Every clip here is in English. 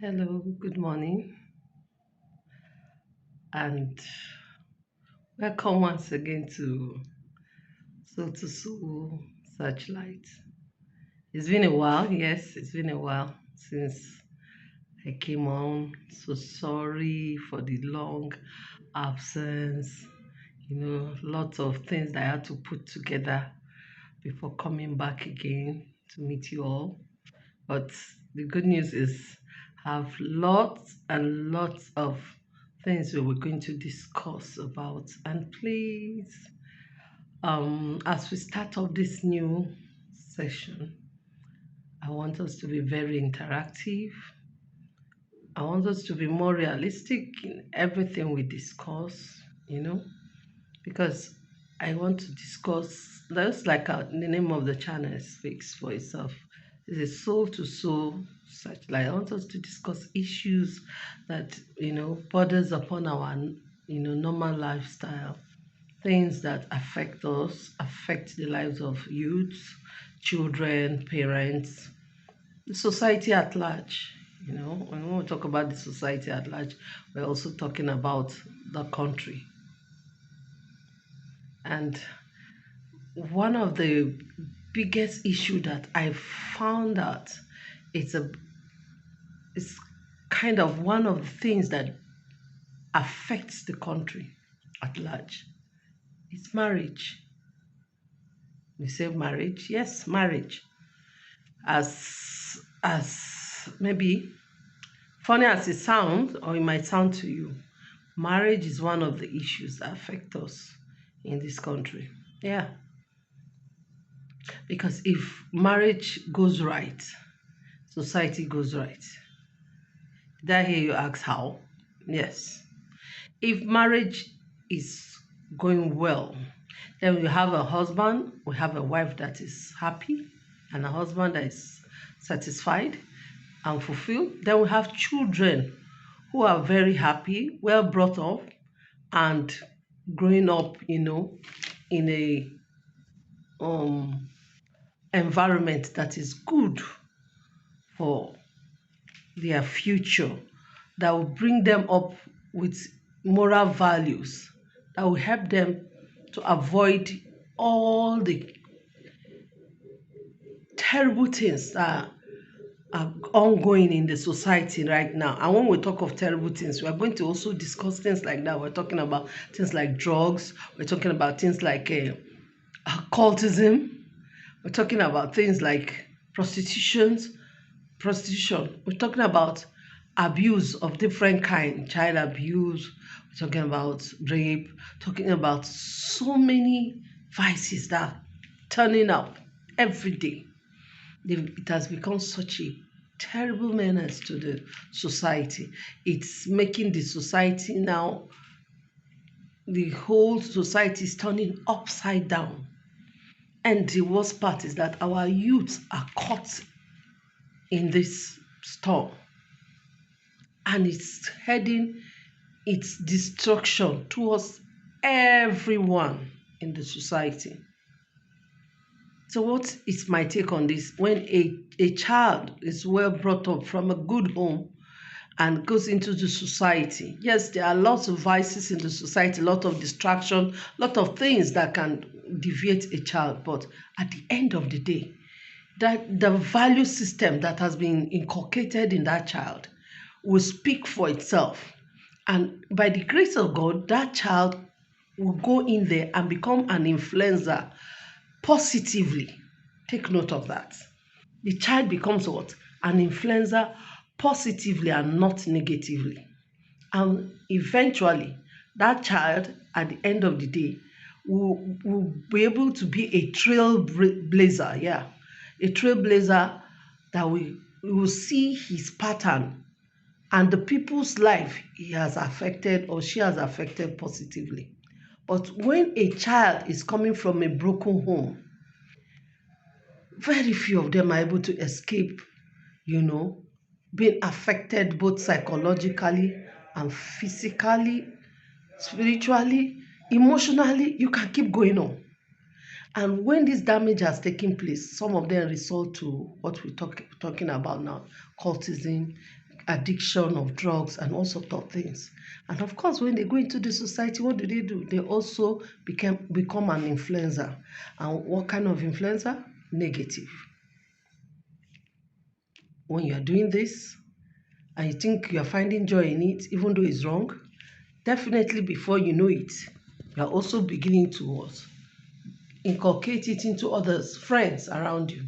Hello, good morning, and welcome once again to Soul to Soul Searchlight. It's been a while, yes, it's been a while since I came on. So sorry for the long absence. Lots of things that I had to put together before coming back again to meet you all. But the good news is, I have lots and lots of things we were going to discuss about. And please, as we start off this new session, I want us to be very interactive. I want us to be more realistic in everything we discuss, because I want to discuss, that's like the name of the channel speaks for itself. It's a soul to soul such like I want us to discuss issues that borders upon our normal lifestyle, things that affect us, affect the lives of youths, children, parents, the society at large. When we talk about the society at large, we're also talking about the country. And one of the biggest issue that I found out, it's a it's kind of one of the things that affects the country at large. It's marriage. We say marriage, yes, marriage. As maybe funny as it sounds, or it might sound to you, marriage is one of the issues that affect us in this country. Yeah, because if marriage goes right, society goes right. Did I hear you ask how? Yes. If marriage is going well, then we have a husband, we have a wife that is happy, and a husband that is satisfied and fulfilled. Then we have children who are very happy, well brought up, and growing up, in a um, environment that is good for their future, that will bring them up with moral values, that will help them to avoid all the terrible things that are ongoing in the society right now. And when we talk of terrible things, we are going to also discuss things like that. We're talking about things like drugs, we're talking about things like cultism, we're talking about things like prostitution. We're talking about abuse of different kind, child abuse. We're talking about rape. Talking about so many vices that are turning up every day. It has become such a terrible menace to the society. It's making the society now, the whole society is turning upside down. And the worst part is that our youths are caught in this storm, and it's heading its destruction towards everyone in the society. So what is my take on this? When a child is well brought up from a good home and goes into the society, yes, there are lots of vices in the society, a lot of distraction, a lot of things that can deviate a child. But at the end of the day, that the value system that has been inculcated in that child will speak for itself. And by the grace of God, that child will go in there and become an influencer positively. Take note of that. The child becomes what? An influencer positively and not negatively. And eventually, that child, at the end of the day, will be able to be a trailblazer. Yeah, a trailblazer that we will see his pattern and the people's life he has affected or she has affected positively. But when a child is coming from a broken home, very few of them are able to escape, you know, being affected both psychologically and physically, spiritually, emotionally. You can keep going on. And when this damage has taken place, some of them resort to what we're talking about now, cultism, addiction of drugs and all sorts of things. And of course, when they go into the society, what do? They also become an influencer. And what kind of influencer? Negative. When you are doing this and you think you are finding joy in it, even though it's wrong, definitely before you know it, you are also beginning to what? Inculcate it into others, friends around you.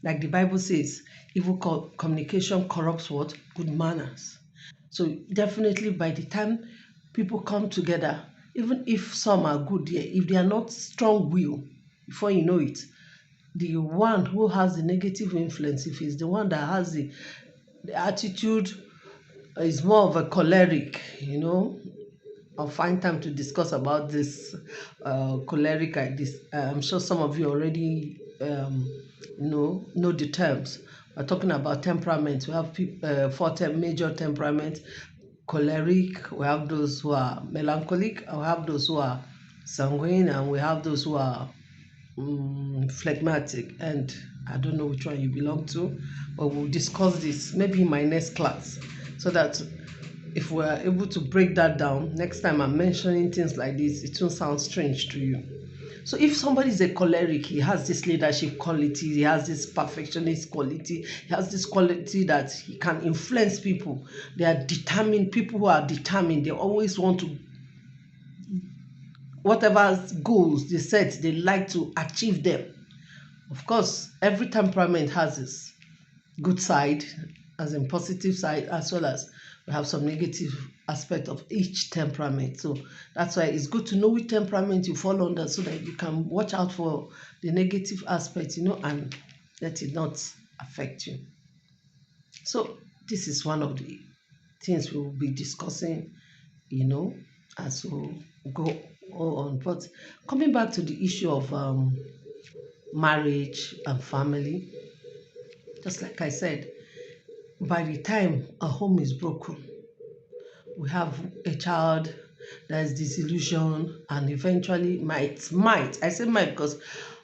Like the Bible says, evil communication corrupts what? Good manners. So definitely by the time people come together, even if some are good there, if they are not strong will, before you know it, the one who has the negative influence, if he's the one that has the attitude, is more of a choleric, I'll find time to discuss about this choleric. I'm sure some of you already know the terms. We're talking about temperament. We have major temperaments: choleric. We have those who are melancholic. We have those who are sanguine, and we have those who are phlegmatic. And I don't know which one you belong to, but we'll discuss this maybe in my next class, so that if we're able to break that down, next time I'm mentioning things like this, it won't sound strange to you. So if somebody is a choleric, he has this leadership quality, he has this perfectionist quality, he has this quality that he can influence people. They are determined, people who are determined, they always want to, whatever goals they set, they like to achieve them. Of course, every temperament has its good side, as in positive side, as well as we have some negative aspect of each temperament. So that's why it's good to know which temperament you fall under, so that you can watch out for the negative aspect, and let it not affect you. So this is one of the things we will be discussing, as we go on. But coming back to the issue of marriage and family, just like I said, by the time a home is broken, we have a child that is disillusioned and eventually might I say might because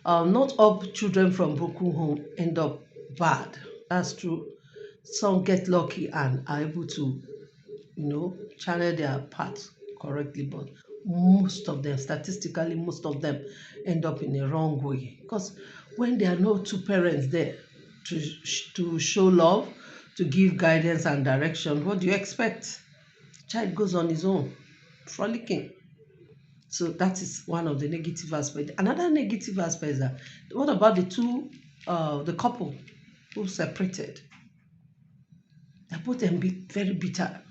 not all children from broken home end up bad. That's true. Some get lucky and are able to channel their path correctly, but most of them, statistically, most of them end up in a wrong way, because when there are no two parents there to show love, to give guidance and direction, what do you expect? Child goes on his own, frolicking. So that is one of the negative aspects. Another negative aspect is that, what about the couple who separated? They're both very bitter,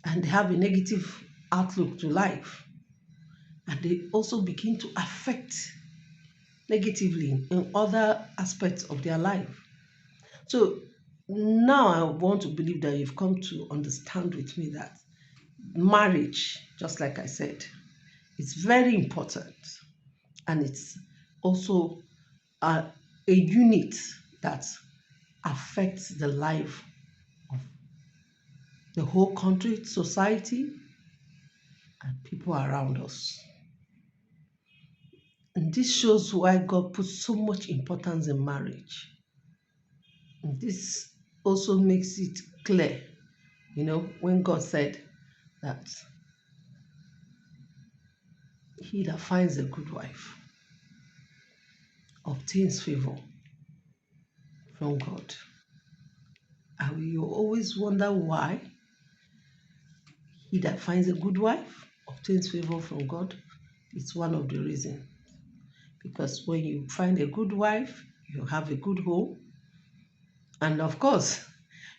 and they have a negative outlook to life, and they also begin to affect negatively in other aspects of their life. So now I want to believe that you've come to understand with me that marriage, just like I said, is very important, and it's also a unit that affects the life of the whole country, society, and people around us. And this shows why God puts so much importance in marriage. And this also makes it clear, when God said that he that finds a good wife obtains favor from God. And you always wonder why he that finds a good wife obtains favor from God. It's one of the reasons. Because when you find a good wife, you have a good home. And of course,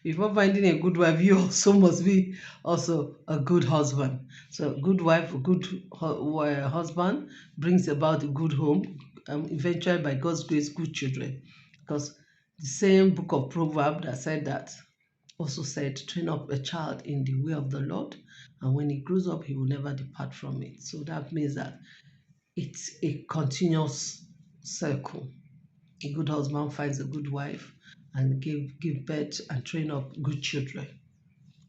before finding a good wife, you also must be also a good husband. So, good wife, a good husband brings about a good home, eventually by God's grace, good children. Because the same book of Proverbs that said that also said, train up a child in the way of the Lord, and when he grows up, he will never depart from it. So that means that it's a continuous circle. A good husband finds a good wife and give birth and train up good children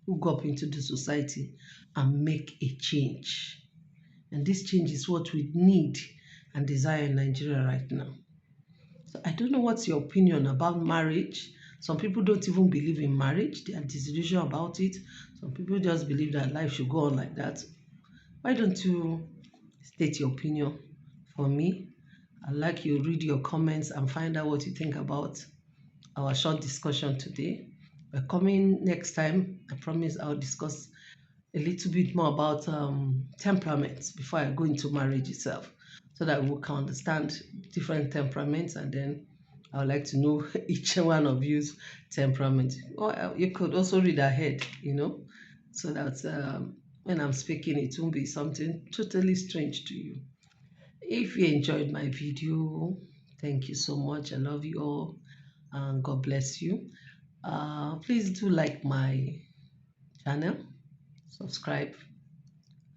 who go up into the society and make a change. And this change is what we need and desire in Nigeria right now. So I don't know what's your opinion about marriage. Some people don't even believe in marriage, they are disillusioned about it. Some people just believe that life should go on like that. Why don't you state your opinion for me? I'd like you read your comments and find out what you think about our short discussion today. We're coming next time. I promise I'll discuss a little bit more about temperaments before I go into marriage itself, so that we can understand different temperaments, and then I would like to know each one of you's temperament. Or you could also read ahead, so that when I'm speaking, it won't be something totally strange to you. If you enjoyed my video, thank you so much. I love you all, and God bless you. Please do like my channel, subscribe,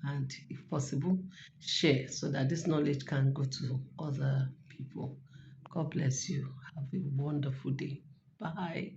and if possible, share so that this knowledge can go to other people. God bless you. Have a wonderful day. Bye.